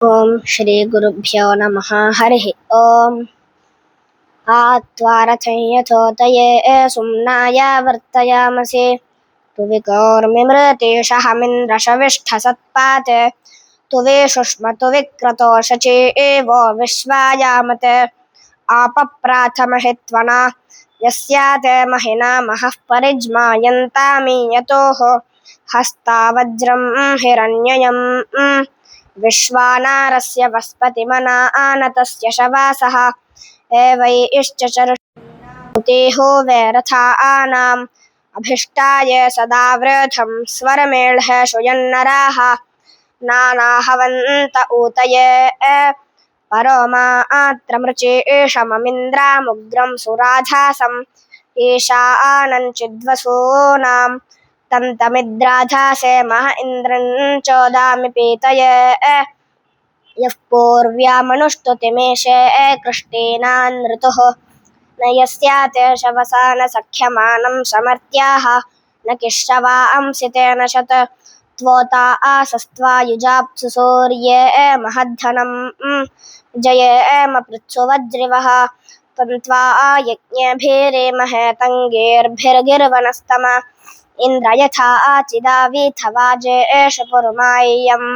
ओम श्री गुरुभ्यो नमः। हरिः ओम। आत्वारथं यथोतये सुम्नाय वर्तयामसि तुविकौर्मिमृतेशहमिन्द्रशविष्ठसत्पात् तुविशुष्मतु विक्रतो शची एव विश्वायामते आपप्राथमहित्वना यस्याते महिना महः परिज्मायन्तामीयतोः हस्तावज्रं हिरण्ययम् विश्वानारस्य वस्पतिमना आनतस्य शवासः एवैश्चचरुतेहो वैरथानाम् अभिष्टाय सदा वृथं स्वरमेळ्ह श्रुयन्नराः नानाहवन्त ऊतये परो मात्रमृचेशममिन्द्रामुग्रं सुराधासम् ईशानञ्चिद्वसूनां तन्तमिद्राधासे मह इन्द्रं चोदामि पीतये यः पूर्व्यामनुष्टुतिमेषे कृष्टेनानृतुः न यस्याते शवसा न सख्यमानं समर्त्याः न किश्रवांसि तेन शत त्वोता आसस्त्वायुजाप्सु सूर्ये महद्धनं जयेम पृत्सुवज्रिवः तन्त्वा यज्ञभिरेमहे तङ्गेर्भिर्गिर्वनस्तम इन्द्र यथा आचिदावीथवाजेषु पुरुमाय्यम्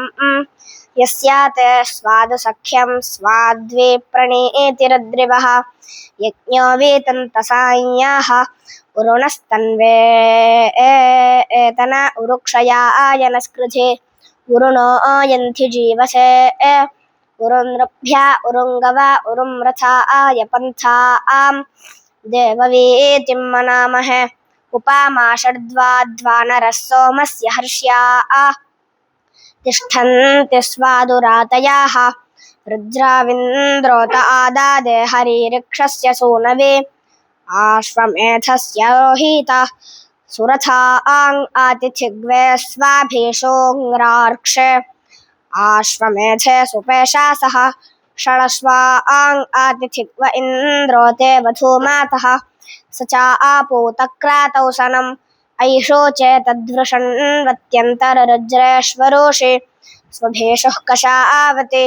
यस्याते स्वादुसख्यं स्वाद्वे प्रणीतिरद्रिवः यज्ञो वीतन्तसाय्याः उरुणस्तन्वे एतन उरुक्षया आयनस्कृधे उरुणो यन्ति जीवसे उरुनृभ्या उरुङ्गवा उरुम्रथा आयपन्था आम् देववीतिं मनामहे उपामाषड्वाद्वानरः सोमस्य हर्ष्या तिष्ठन्ति स्वादुरातयाः रुद्राविन्द्रोत आदादे हरिऋक्षस्य सूनवे आश्वमेधस्य रोहिता सुरथा आङ् आतिथिग्वे स्वाभीषोङ्रार्क्ष आश्वमेधे सुपेशासः षडश्वा आङ् आतिथिग्व इन्द्रो ते वधूमातः स चा आपूतक्रातौ सनम् ऐषोचे तद्वृषण्वत्यन्तररुद्रेश्वरोषे स्वभेषुः कषावते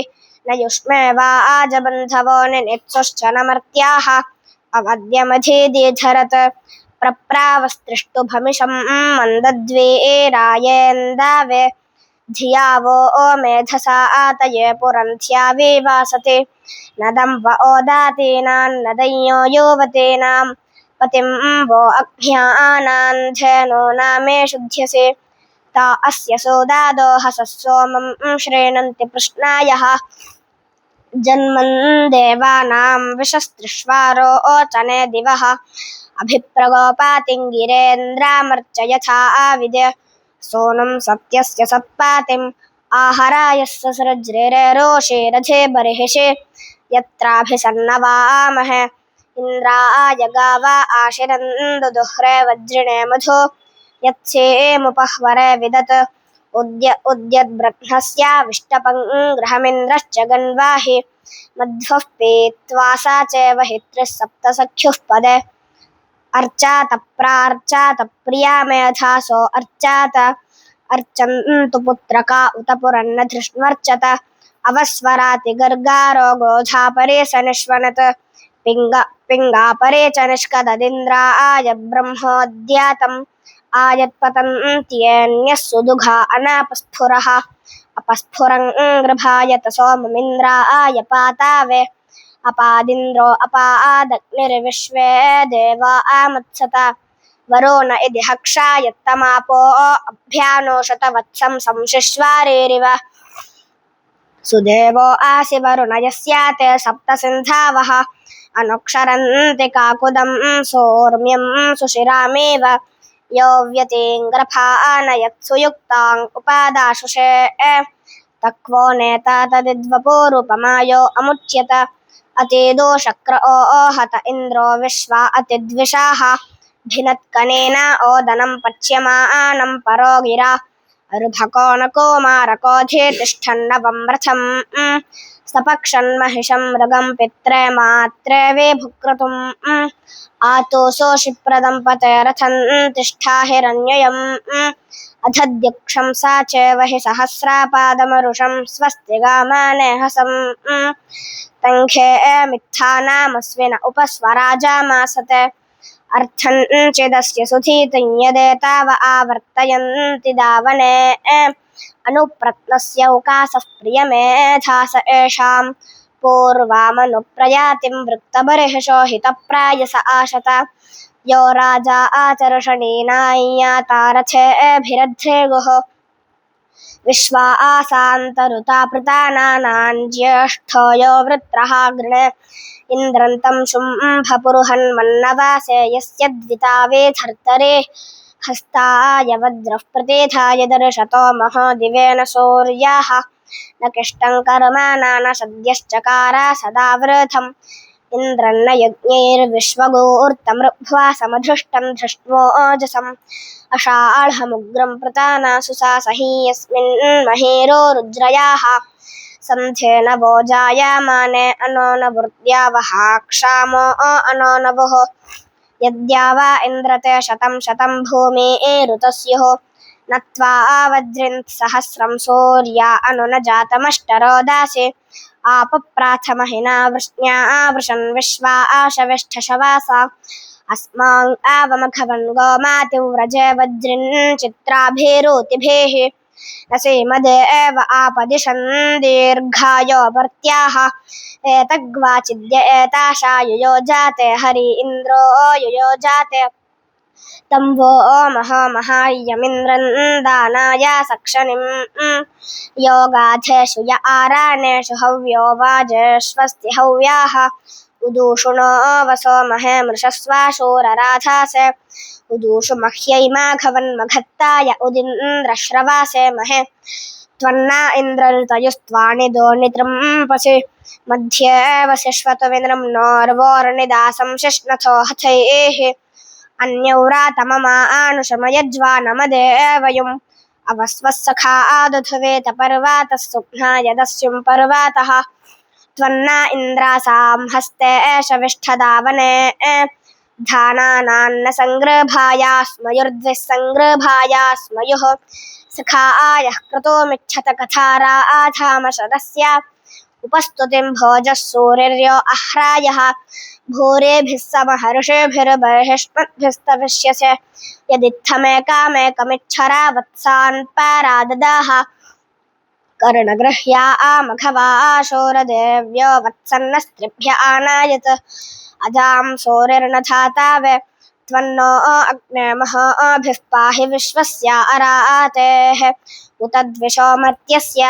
न युष्मे वा आजबन्धवो निनेत्सुश्च नमर्त्याः अवद्यमधीधरत् प्रप्रावस्त्रिष्टुभमिषं मन्दद्वेरायेन्दावे धिया वो मेधसा आतये पुरन्थ्या विवासते नदं व ओदातीनान्नदय्यो योवतीनां पतिं वो अभ्यानान्धेनो नामे शुध्यसे ता अस्य सोदादो हसः सोमं श्रेणन्ति पृष्णायः जन्मन् देवानां विशस्त्रिष्वारो ओचने दिवः अभिप्रगोपातिङ्गिरेन्द्रामर्च यथा आविद्य सोनं सत्यस्य सत्पातिम् आहराय ससृज्रे रोषे रथे बर्हिषे यत्राभिसन्नवामहे इन्द्राय गावा आशिरन्दुदुह्रे वज्रिणे मधो यत्सेमुपह्वरे विदत् उद्यद्ब्रह्मस्याविष्टपङ्ग्रहमिन्द्रश्च गन्वाहि मध्वः पीत्वा सा चैव हित्रिः सप्तसख्युः पदे अर्चात प्रार्चात प्रिया मेधासो अर्चात अर्चन्तु पुत्रका उत पुरन्न धृष्ण्वर्चत अवस्वराति गर्गारो गोधापरे स निष्वनत् पिङ्गापरे च निष्कददिन्द्राय ब्रह्मोद्यातम् आयत्पतन्त्येन्यः सुदुघा अनापस्फुरः अपस्फुरङ्गृभायत सोममिन्द्राय पातावे अपादिन्द्रो अपादग्निर्विश्वे देवा आमत्सत वरुण इति हक्षायत्तमापो अभ्यानोषत वत्सं संशिश्वारेरिव सुदेवो आसि वरुण यस्याते सप्तसिन्धावः अनुक्षरन्ति काकुदं सोर्म्यं सुशिरामेव यो व्यतिङ्ग्रफानयत्सु उपादाशुषे तक्वो नेता तदिद्वपोरुपमायो अमुच्यत अतिदोषक्र ओहत इन्द्रो विश्वा अतिद्विषाः भिनत्कनेन ओदनं पच्यमानं परो गिरा रुधको न कोमारकोधे तिष्ठन्नवं रथं सपक्षन्महिषं मृगं पित्रे मात्रे वे भुक्रतुम् आतोषो शिप्रदं पते रथं तिष्ठा हिरण्ययम् अथद्युक्षं सा चेव हि सहस्रापादमरुषं स्वस्तिगामानेहसं तङ्खे मित्थानामस्विन उपस्वराजामासते अर्थं चेदस्य सुधीतं यदेताव आवर्तयन्ति दावने अनुप्रत्नस्य उकासः प्रियमेधास एषां पूर्वामनुप्रयातिं वृत्तबर्हिषो हितप्रायस आशत यो राजा आचर्षणीनाय्यातारथेभिरध्रेगुः विश्वा आसान्तरुता पृतानानां ज्येष्ठो यो वृत्रः गृणे इन्द्रन्तं शुम्भपुरुहन्मन्नवासे यस्य द्वितावेधर्तरे हस्ताय वज्रः प्रतिधाय दर्शतो महो दिवेन सूर्याः न किष्टं कर्माणा न सद्यश्चकारा सदा वृथम् इन्द्रन्न यज्ञैर्विश्वगोर्तमृभ्वा समधृष्टं धृष्ट्वोजसम् अषाढमुग्रं प्रताना सुसासहि यस्मिन् महीरो रुद्रयाः सन्ध्येन वो जायमाने अनो न वृद्यावहा क्षामो अनो नवुः यद्यावा इन्द्रते शतं शतं भूमिरुतस्युः नत्वा वज्रिन् सहस्रं सूर्या अनु न जातमष्टरो दासि आपप्राथमहिना वृष्ण्या वृषन् विश्वा आशविष्ठशवासा अस्मान् आवमघवन् गोमातिव्रजे वज्रिन् चित्राभिरोतिभिः न सीमदेव आपदिशन् दीर्घायो भर्त्याः एतग्वाचिद्य एताशा युयोजाते हरि इन्द्रो युयोजाते तं वो महायमिन्द्रं दानाय सक्षणिं योगाधेषु य आरानेषु हव्यो वाजेष्वस्ति हव्याः उदूषुणो वसो महे मृषस्वाशूरराधासे उदूषु मह्यै माघवन्मघत्ताय उदिन्द्रश्रवासे महे त्वन्ना इन्द्रऋतयुस्त्वाणि दोनित्रंपसि मध्ये वसिष्वतुमिन्द्रं नोर्वोर्निदासं शिष्णथो हथैः अन्यौरातममा आनुषमयज्वानमदेवयुम् अवस्वः सखा आदधुवेत पर्वातः सुघ्नाय दस्युं पर्वातः त्वन्ना इन्द्रासां हस्ते शविष्ठदावने धानानान्न सङ्गृभायास्मयुर्द्विः सङ्गृभायास्मयुः सखा आयः क्रतुमिच्छत कथारा आधामशदस्य उपस्तुतिं भोजः सूर्यो अह्रायः भूरेभिः समहर्षेभिर्बर्हिष्मद्भिस्तविष्यसे यदित्थमेकामेकमिच्छरा वत्सान् पाराददाः कर्णगृह्या आमघवा शोरदेव्यो वत्सन्नस्त्रिभ्य आनायत अजां सूरिर्न धातावे त्वन्नो अग्ने महोभिः पाहि विश्वस्य अरातेः उत द्विषो मर्त्यस्य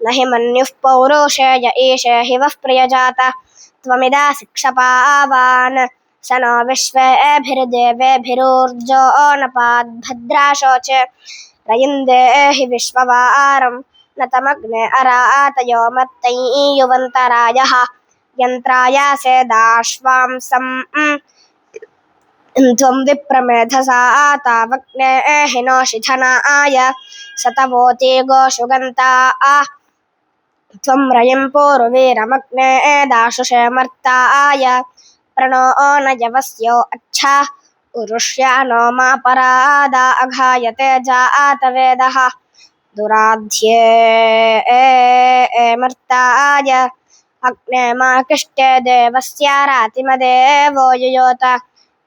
न हि मन्युः पौरुषे य ईशे हि वः प्रियजाता त्वमिदासि क्षपावान् स नो विश्वेभिर्देवेभिरूर्जो नपाद्भद्राशोचे रयिन्दे हि विश्ववारं न तमग्ने अरातयो मत्तैयुवन्तरायः यन्त्रायासे दाश्वांसं त्वं विप्रमेधसा तावग्ने हिनोषिधनाय सतवोति गोषुगन्ता त्वं रयिं पूर्वीरमग्ने दाशुषे मर्ताय प्रणो न यवस्यो अच्छा उरुष्यानो मा परादा अघायते जातवेदः दुराध्ये मर्ताय अग्ने मा किष्टे देवस्यारातिमदेवो युयोत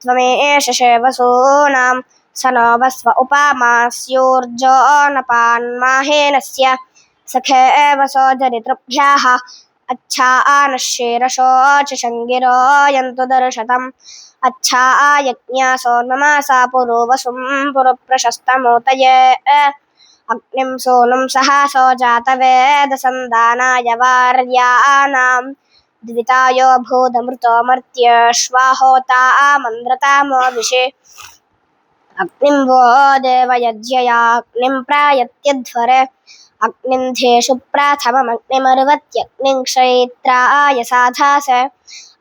त्वमेष वसूनां स नो वस्व उपामास्योर्जो नपान्माहेनस्य सखे वसोधरितृभ्याः अच्छा आनश्येरशोचशङ्गिरो यन्तु दर्शतम् अच्छा यज्ञासो नमासा पुरुवसुं पुरुप्रशस्तमूतये अग्निं सोनुं सहासो जातवेदसन्दानाय वार्याणां द्वितायो भूतमृतो मर्त्यश्वाहोता मन्द्रतामोविषे अग्निं वो देवयज्ञयाग्निं प्रायत्यध्वरे अग्निन्धेषु प्राथममग्निमर्वत्यग्निं क्षैत्राय साधास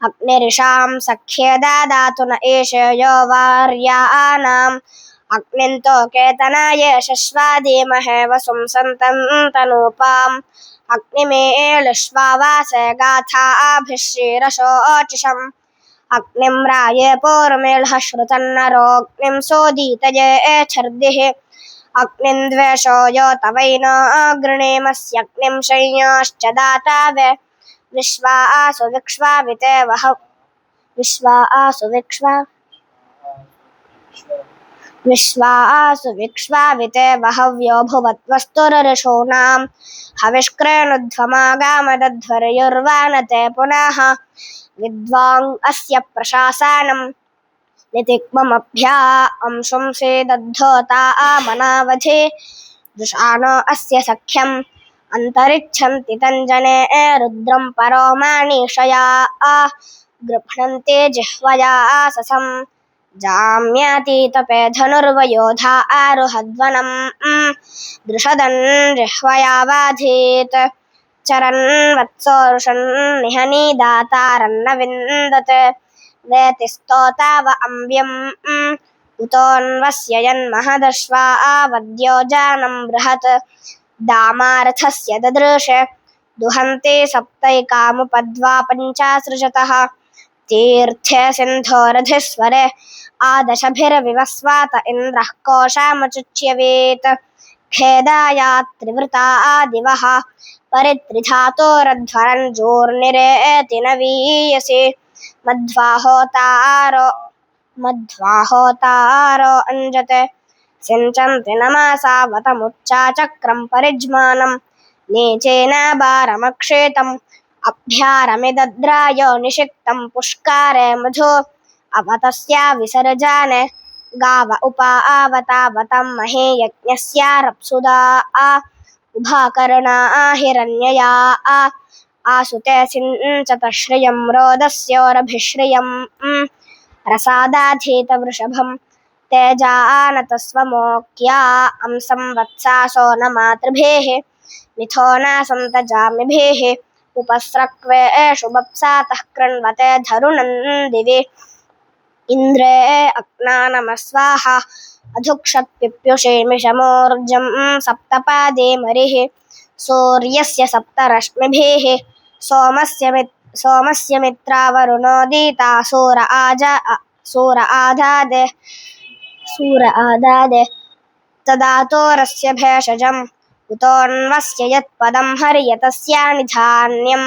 अग्निरिषां सख्ये दादातु न एष यो वार्याणाम् अग्निन्तो केतनाय शश्वादीमहे वसुं सन्तन्तनूपाम् अग्निमेलिष्वावासे गाथाभिश्रीरशोचिषम् अग्निं राये पूर्वमेळः श्रुतन्नरोऽग्निं सोदीतये छर्दिः अग्निन्द्वेषो यो तवैनो गृणीमस्यग्निं शय्याश्च दातावे विश्वा आसु विक्ष्वाविते वह विश्वा आसु विक्ष्वाविते वहव्यो भुवत्वस्तुरऋषूणां हविष्कृणुध्वमागामदध्वर्युर्वाणते पुनः विद्वाङ् अस्य प्रशासानं नितिक्ममभ्या अंशुंसेदद्धोता आमनावधि जुषाणो अस्य सख्यम् अन्तरिच्छन्ति तञ्जने रुद्रं परो माणिषया गृह्णन्ते जिह्वया आससं जाम्यातीतपे धनुर्वयोधा आरुहध्वनं दृषदन् जिह्वया बाधीत् चरन् वत्सोरुषन् निहनीदातारन्न विन्दत् वेति स्तोताव अम्ब्यम् उतोऽन्वस्य यन्महदश्वा आवद्यो जानम् बृहत् दामार्थस्य ददृशे दुहन्ते सप्तैकामुपद्वा पञ्चासृजतः तीर्थे सिन्धोरधिस्वरे आदशभिर्विवस्वात इन्द्रः कोशामचुच्यवेत् खेदायात्रिवृता आदिवः परित्रिधातोरध्वरन् जूर्निरेति न वीयसे मध्वाहोतारो अञ्जते सिञ्चन्ति नमासावतमुच्चाचक्रं परिज्मानं नीचेन बारमक्षेतम् अभ्यारमिदद्रायो निषिक्तं पुष्कारे मधु अवतस्या विसर्जाने गाव उपा आवतावतं महे यज्ञस्यारप्सुदा उभाकर्णा हिरण्यया आसुते सिञ्चत श्रियं रोदस्योरभिश्रियं रसादाधीतवृषभं तेजानतस्वमोक्या अंसं वत्सासो न मातृभिः मिथो न सन्तजामिभिः उपस्रक्वेषु बप्सातः कृण्वते धरुणन् दिवि इन्द्रे अग्नानमस्वाहा अधुक्षत्पिप्युषेमिषमोर्जं सप्तपादे मरिः सूर्यस्य सप्तरश्मिभिः सोमस्य मित्रावरुणोदिता सूर आदादे तदातोरस्य भेषजम् उतोऽन्वस्य यत्पदं हर्यतस्या निधान्यं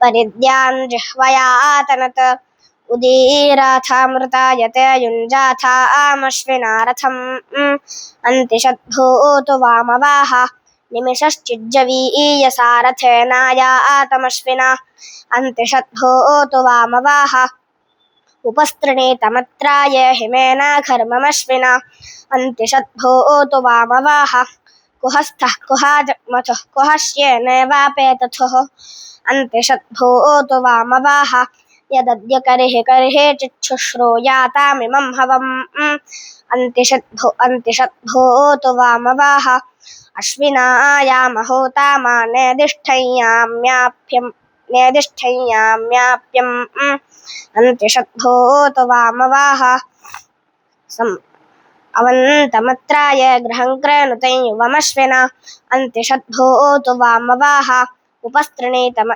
परिद्यान् जिह्वया आतनत् उदीराथामृतायते युञ्जाथा आमश्विनारथम् अन्तिषद्भूतु वामवाह निमिषश्चिज्जवीयसारथेनाया आतमश्विना अन्तिषद्भूतु वामवाह उपस्तृणीतमत्राय हिमेना घर्ममश्विना अन्तिषद्भूतु वामवाह कुहस्थः कुहाजग्मथुः कुहश्येनेवापेतथुः अन्तिषद्भूतु वामवाह यदद्य कर्हि चिच्छुश्रूयातामिमं हवम् अन्तिषद्भूतु वामवाह अश्विनायामहोतामा नेदिष्ठय्याम्याप्यम् अन्तिषद्भूतु वामवाह अवन्तमत्राय गृहं क्रेणुतं युवमश्विना अन्तिषद्भूतु वामवाह उपस्तृणीतम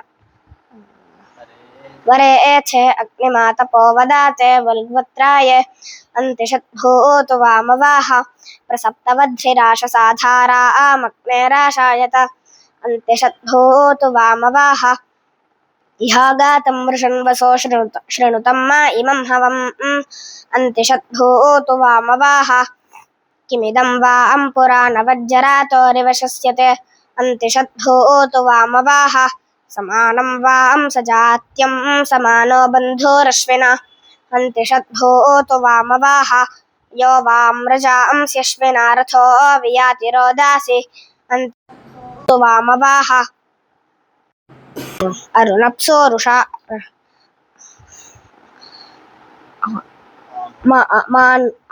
वरे एथे अग्निमातपो वदाते वल्वत्राय अन्तिषद्भूतु वामवाह प्रसप्तवद्भिराशसाधारा आमग्नेराशायत अन्तिषद्भूतु वामवाह इहागातं वृषन्वसो शृणुतं मा इमं हवम् अन्तिषद्भूतु वामवाह किमिदं वा अम्पुरा नवज्जरातोरिवशस्यते अन्तिषद्भूतु वामवाह समानं वा अंसजात्यं समानो बन्धोरश्विना अन्तिषद्भूतु वामवाह यो वाम्रजा अंस्यश्विना रथो वियाति रोदासि अन्तिषद्भूतु वामवाह अरुणप्सोरुषा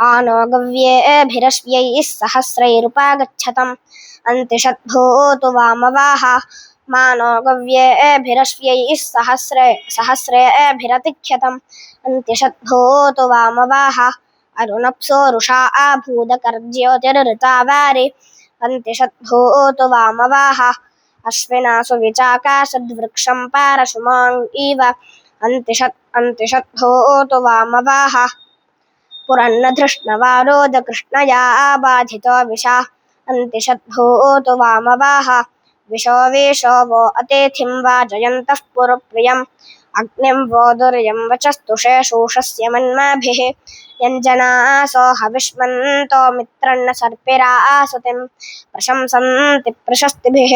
आनो गव्येभिरश्व्यैः सहस्रैरुपागच्छतम् अन्तिषद्भूतु वामवाह मानो गव्येभिरश्व्यैः सहस्रेभिरतिख्यतम् अन्तिषद्भूतु वामवाह अरुणप्सोरुषा आभूदकर्ज्योतिरृतावारि अन्तिषद्भूतु वामवाह अश्विनासु विचाकाशद्वृक्षं पारशुमाङ् इव अन्तिषद्भूतु वामवाह पुरन्नधृष्णवारोदकृष्णया बाधितो विषा अन्तिषद्भूतु वामवाः विशो वेशो वो अतिथिं वाजयन्तः पुरप्रियम् अग्निं वो दुर्यं वचस्तुषे शूषस्य मन्माभिः यञ्जनासो हविष्मन्तो मित्रन्न सर्पिरासुतिं प्रशंसन्ति प्रशस्तिभिः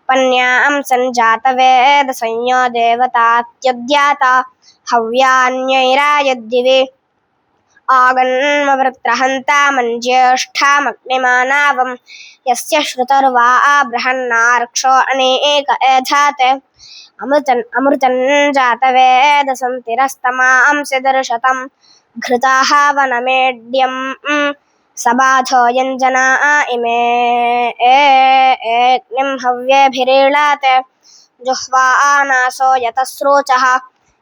पन्यां सञ्जातवेद संयो देवतात्युद्याता हव्यान्यैरायद्दिवे आगन्मवृत्रहन्तामञ्ज्येष्ठामग्निमानावं यस्य श्रुतर्वा बृहन्नार्क्षो अनेक एधात् अमृतं जातवेदसन्तिरस्तमांसि दर्शतं घृताः वनमेड्यं सबाधो यञ्जना इमे अग्निं हव्यभिरीळात् जुह्वानासो यतस्रोचः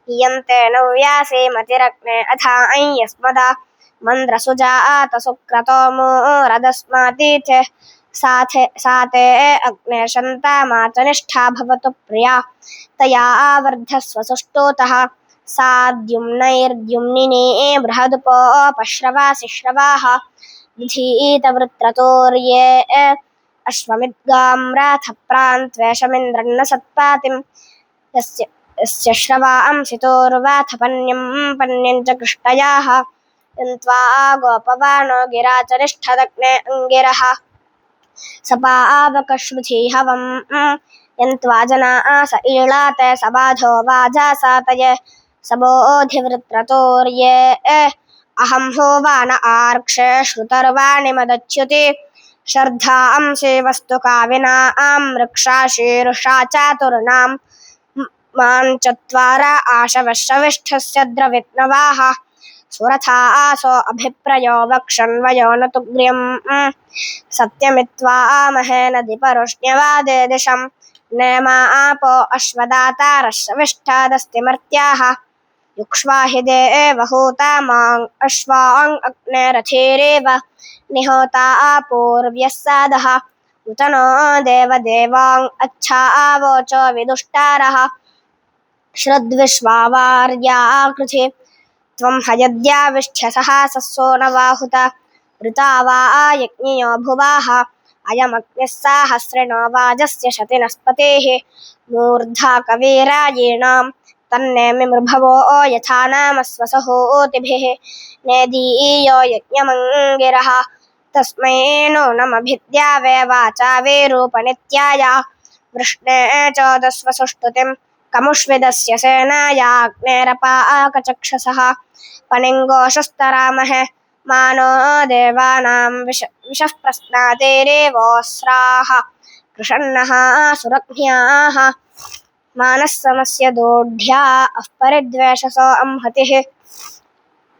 हीयन्ते नव्यासे मतिरग्ने अथा यस्मदा मन्द्रसुजात सुक्रतो मोरदस्मातीथे साते अग्ने शन्तामातनिष्ठा भवतु प्रिया तया वर्धस्व सुष्टुतः सा द्युम्नैर्द्युम्निने बृहदुपोपश्रवासि श्रवाः विधीतवृत्रतोर्ये अश्वमिद्गाम्राथप्रान्त्वेषमिन्द्रन्न सत्पातिं यस्य श्रवांसितोर्वाथपन्यं पन्यं च कृष्टयाः यन्त्वा गोपवानो गिरा च निष्ठदग्ने अङ्गिरः सपावकश्रुधि हवं यन्त्वा जना स ईळात सबाधो वाजासातय सबोधिवृत्रतोर्ये अहं होवान आर्क्षे श्रुतर्वाणिमदच्युते श्रद्धांसि वस्तु काविनां वृक्षा शीर्षा चातुर्णां माञ्चत्वार आशवश्रविष्ठस्य द्रवित्नवाः सुरथा आसो अभिप्रयो वक्षन्वयो न तुग्र्यं सत्यमित्वा महेन दिपरुष्ण्यवादे दिशं नेमा आपो अश्वदातारश्रविष्ठादस्तिमर्त्याः युक्ष्वा हि देवहूता माङ् अश्वाङ् अग्नेरथेरेव निहोता पूर्व्यः सादः उत नो देवदेवाङ् अच्छा आवोचो विदुष्टारः श्रद्विश्वावार्या कृधि त्वं हयद्याविष्ठ्यसः सस्सो न वाहुत वृता वा यज्ञियो भुवाः अयमग्निः साहस्रिणो वाजस्य शतिनस्पतेः मूर्धा कवीरायीणां तन्नेमि मृभवो यथा नामस्वसहोतिभिः नेदीयो यज्ञमङ्गिरः तस्मै नो नमभिद्यावे वाचा वेरूपनित्याय वृष्णे चोदस्वसुष्टुतिं कमुष्विदस्य सेनायाग्नेरपाकचक्षसः पनिङ्गोषस्तरामहे मानो देवानां विशः प्रस्नातेरेवोऽस्राः कृषन्नः सुरज्ञाः मानः समस्य दोढ्या अपरिद्वेषसो अंहतिः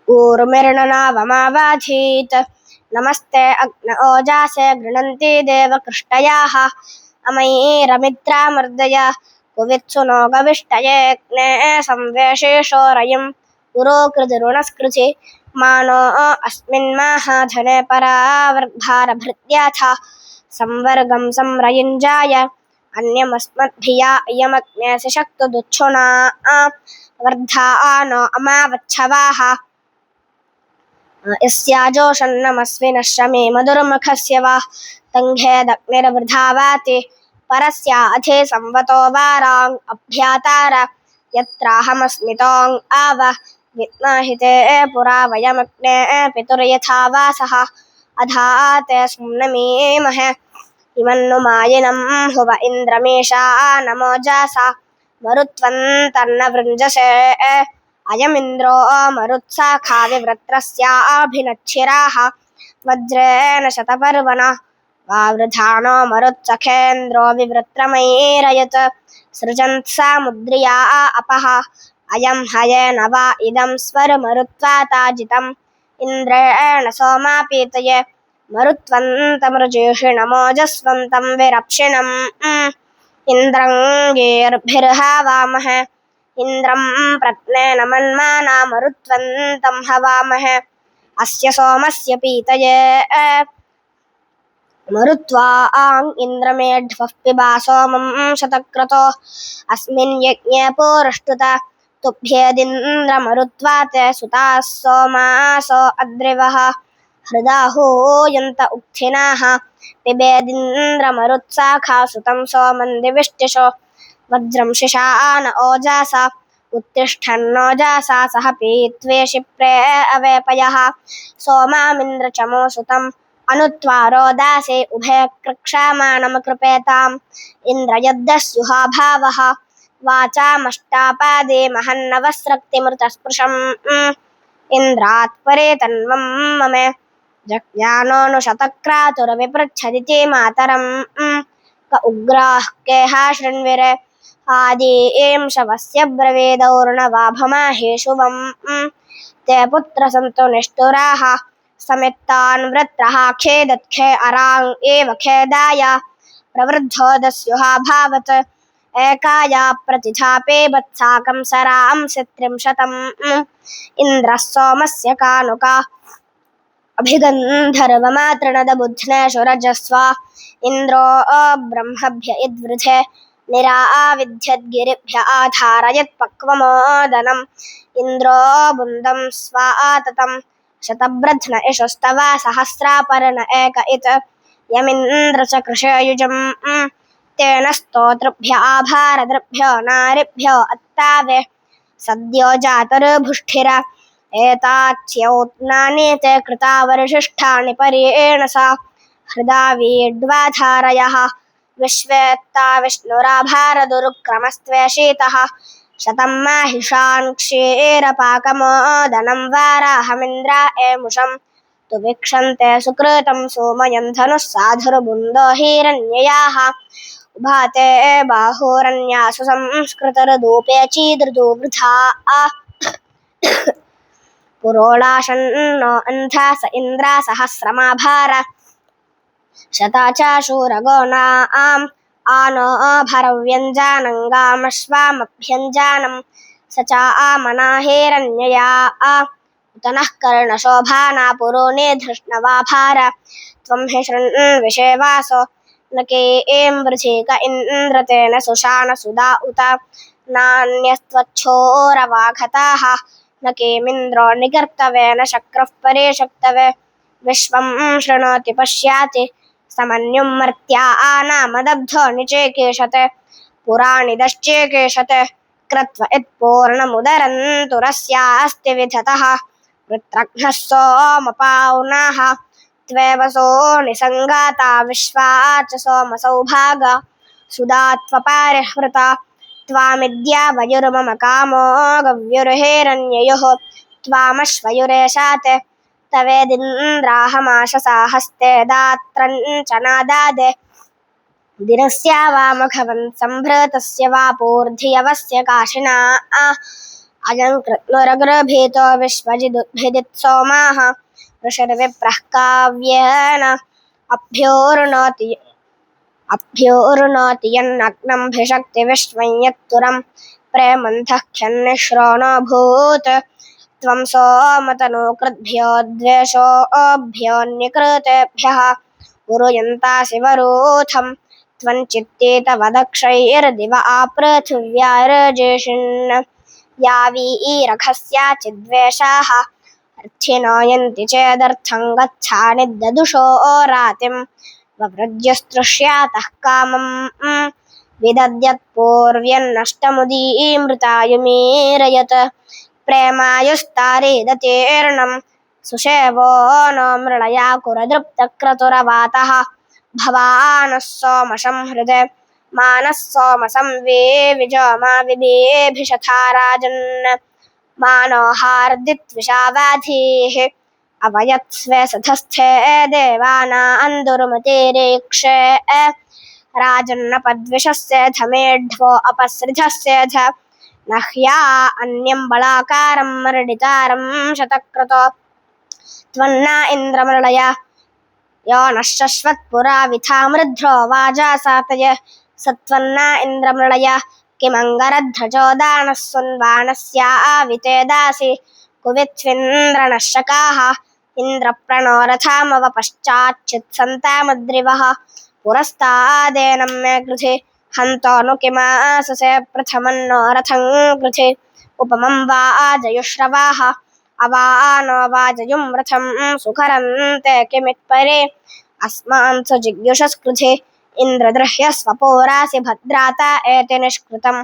ऊर्मिर्ननावमावाधीत् नमस्ते अग्न ओजासे गृह्णन्ति देवकृष्टयाः अमयीरमित्रामर्दय कुवित्सु नो गविष्टयेऽग्ने संवेशेषो रयिं पुरोकृतिरुणस्कृति मानो अस्मिन्माहाधने परावर्भारभृत्याथ संवर्गं संरयुञ्जाय अन्यमस्मद्भिया इयमग्नेऽसि शक्तुदुच्छुना वर्धा नो अमावच्छवाः यस्याजोषन्नमस्विनः शमे मधुर्मुखस्य वा तङ्घेदग्निर्वृधावाति परस्य अधे संवतो वाराङ् अभ्यातार यत्राहमस्मितोङ् आव विद्महिते पुरा वयमग्ने पितुर्यथा वासः अधा ते सुम्नमीमहे इमन्नु मायिनं हुव इन्द्रमेषा नमोजासा मरुत्वन्तन्न वृञ्जसे अयमिन्द्रो मरुत्साखा विवृत्रस्याभिनच्छिराः वज्रेण शतपर्वणा वावृधानो मरुत्सखेन्द्रो विवृत्रमैरयत् सृजन्त् सामुद्र्या अपः अयं हयेन वा इदं स्वरमरुत्वाताजितम् इन्द्रेण सोमापीतये मरुत्वन्तमृजेषिणमोजस्वन्तं विरप्शिणम् इन्द्रं गीर्भिर्हवामहे इन्द्रं प्रत्नेन मन्माना मरुत्वन्तं हवामहे अस्य सोमस्य पीतये मरुत्वाङ् इन्द्रमेढ्वः पिबा सोमं शतक्रतो अस्मिन् यज्ञे पूरष्टुत तुभ्येदिन्द्रमरुत्वा ते सुताः सोमासो अद्रिवः हृदाहूयन्त उक्थिनाः पिबेदिन्द्रमरुत्साखा सुतं सोमं दिविष्टिशो वज्रं शिशान ओजासा उत्तिष्ठन्नोजासा सह पीत्वे शिप्रे अवेपयः सोमामिन्द्रचमो सुतम् अनुत्वा रोदासे उभे कृक्षामाणमकृपेताम् इन्द्रयद्दस्युहाभावः वाचामष्टापादे महन्नवस्रक्तिमृतस्पृशम् इन्द्रात् परे तन्वं ममे जज्ञानोऽनुशतक्रातुरविपृच्छदिति मातरम् क उग्राः केहा शृण्विरे आदिं शवस्य ब्रवीदौर्णवाभमाहेषुवम् ते पुत्रसन्तु निष्ठुराः समित्तान् वृत्रः खेदत्खे अराङ् एव खेदाय प्रवृद्धो दस्युहाभावत् एकाया प्रतिथापे वत्साकं सरांसि 30 इन्द्रः सोमस्य कानुका अभिगन्धर्वमातृणदबुध्नेषु रजस्वा इन्द्रो ब्रह्मभ्य इद्वृधे निराविद्यद्गिरिभ्य आधारयत्पक्वमोदनम् इन्द्रो बुन्दं स्वाततं शतब्रध्न इषुस्तवा सहस्रापर्ण एक इत यमिन्द्र च कृशयुजम् तेन स्तोतृभ्य आभारदृभ्यो नारिभ्यो अत्तावे सद्यो जातर्भुष्ठिर एताच्यौत्नानि ते कृतावर्षिष्ठानि पर्येणसा हृदा वीड्वाधारयः विश्वेत्ता विष्णुराभारदुरुक्रमस्त्वेषीतः शतं माहिषान् क्षीरपाकमोदनं वाराहमिन्द्रा एमुषं तु वीक्षन्ते सुकृतं सोमयं धनुः साधुर्बुन्दो हिरण्ययाः उभाते बाहुरन्यासु संस्कृतर्दूपे चीदृदू वृथा पुरोडाशन्नो अन्धा स इन्द्रा सहस्रमाभार शता चाशूरगोणाम् आनो भरव्यञ्जानङ्गामश्वामभ्यञ्जानं स च आमनाहिरण्यया उतनः कर्णशोभाना पुरोने धृष्णवाभार त्वं हि शृण्विषे वासो न कें वृथेक इन्द्रतेन सुशानसुदा उत नान्यस्त्वच्छोरवाघताः न केमिन्द्रो निकर्तवेन शक्रः परे शक्तवे विश्वं शृणोति पश्याति समन्युं मर्त्या आनामदब्धो निचेकेशते पुराणि दश्चेकेशते कृत्व इत्पूर्णमुदरन्तुरस्यास्ति विधतः वृत्रघ्नः सोमपावनाः त्वेवसो निसङ्गाता विश्वा च सोमसौभागा सुधा त्वपारिहृता त्वामिद्या वयुर्मम कामो गव्युर्हिरण्ययोः त्वामश्वयुरेशाते तवेदिन्द्राहमाशसा हस्ते दात्रञ्चनादादे दिनस्य वामघवन् सम्भृतस्य वापूर्धियवस्य काशिना अयं कृत्नुरग्रभीतो विश्वजिदुद्भिदित् सोमाः ऋषिर्विप्रः काव्येन अभ्योर्नोति यन्नग्नं भिषक्ति विश्वं यत्तुरं प्रेमन्थः ख्यन्निःश्रोणोऽभूत् त्वं सोमतनूकृद्भ्यो द्वेषोऽभ्योऽन्यकृतेभ्यः उरुयन्तासि वरूथं त्वं चित्ते तव दक्षैर्दिव आपृथिव्यार्जेषिन् यावीरघस्याचिद्वेषाः अर्थिनो यन्ति चेदर्थं गच्छानि ददुषो रातिं वव्रजस्तृष्यातः कामं विदद्यत्पूर्व्यन्नष्टमुदीमृतायुमीरयत् प्रेमायुस्तारेदतीर्णं सुषेवो नो मृळया कुरदृप्तक्रतुरवातः भवानः सोमशं हृदे मानः सोमसं विजोमा विभेभिषथा राजन् मानो हार्दित्विषावाधीः अवयत्स्वे सधस्थे देवानान्दुर्मतिरीक्षे राजन्नपद्विषस्य धमेढ्वो अपसृधस्य ध न ह्या अन्यं बलाकारं मर्डितारं शतक्रतो त्वन्न इन्द्रमृळय यो नः शश्वत्पुरा विथा मृध्रो वाजा सातय सत्वन्न इन्द्रमृळय किमङ्गरध्रजोदानः सुन्वाणस्याविते दासि कुवित्विन्द्रनः शकाः इन्द्रप्रणोरथामव पश्चाच्चित्सन्तामद्रिवः पुरस्तादेनं मे कृधि हन्तो नु किमाससे प्रथमन्नो रथं कृधि उपमं वाजयुश्रवाः अवानो वाजयुं रथं सुखरन्ते किमित्परे अस्मान् स जिज्ञुषस्कृधे इन्द्रदृह्य स्वपोरासि भद्राता एति निष्कृतम्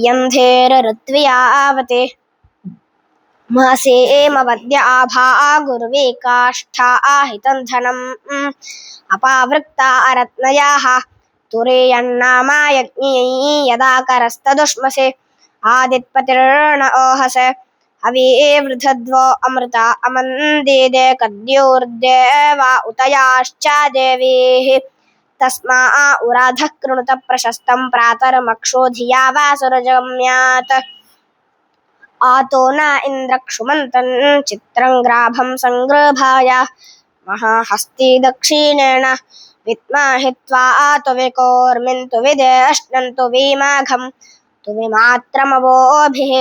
यन्धेरऋत्वियावते मासेमवद्य आभा गुरुवे काष्ठा आहितं धनम् अपावृक्ता अरत्नयाः तुरीयन्नामा यज्ञै यदा करस्तदुष्मसे आदित्पतिर्न ओहस हवी वृधद्वो अमृता अमन्दीदे कद्योर्देवा उतयाश्च देवीः तस्मा उराधः कृणुत प्रशस्तं प्रातर्मक्षो धिया वा सुरजम्यात् आतो न इन्द्रक्षुमन्तं चित्रं ग्राभं संगृभाय महाहस्ती दक्षिणेन विद्महित्वा आतु विकोर्मिन्तु विदे अश्नन्तु विमाघं तु विमात्रमवोभिः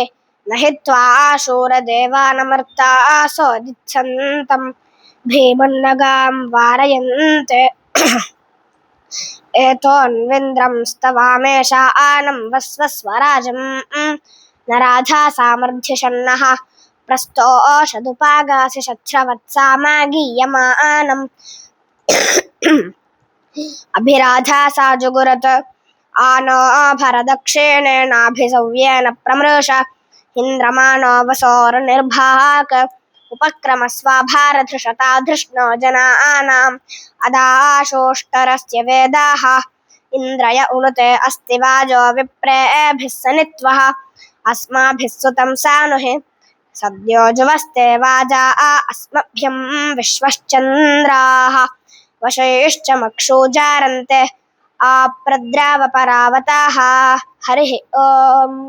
न हित्वा शूरदेवानमर्ता सोदिच्छन्तं भीमन्नगां वारयन्ते एतोऽन्विन्द्रं स्तवामेष आनं वस्वस्वराजं न राधा सामर्थ्यशन्नः प्रस्तोषदुपागासि शच्छ्रवत्सामा गीयमानम् अभिराधा सा जुगुरत आनो भरदक्षिणेनाभिसव्येन प्रमृश इन्द्रमानो वसोर्निर्भाक उपक्रमस्वाभारधृषता धृष्णो जनानाम् अदाशोष्टरस्य वेदाः इन्द्रय उनुते अस्ति वाजो विप्रेभिः सनित्वः अस्माभिः सुतं सानुहे सद्यो जुवस्ते वाजा अस्मभ्यं विश्वश्चन्द्राः वशैश्च मक्षूजारन्ते आप्रद्रावपरावताः हरिः ओम्।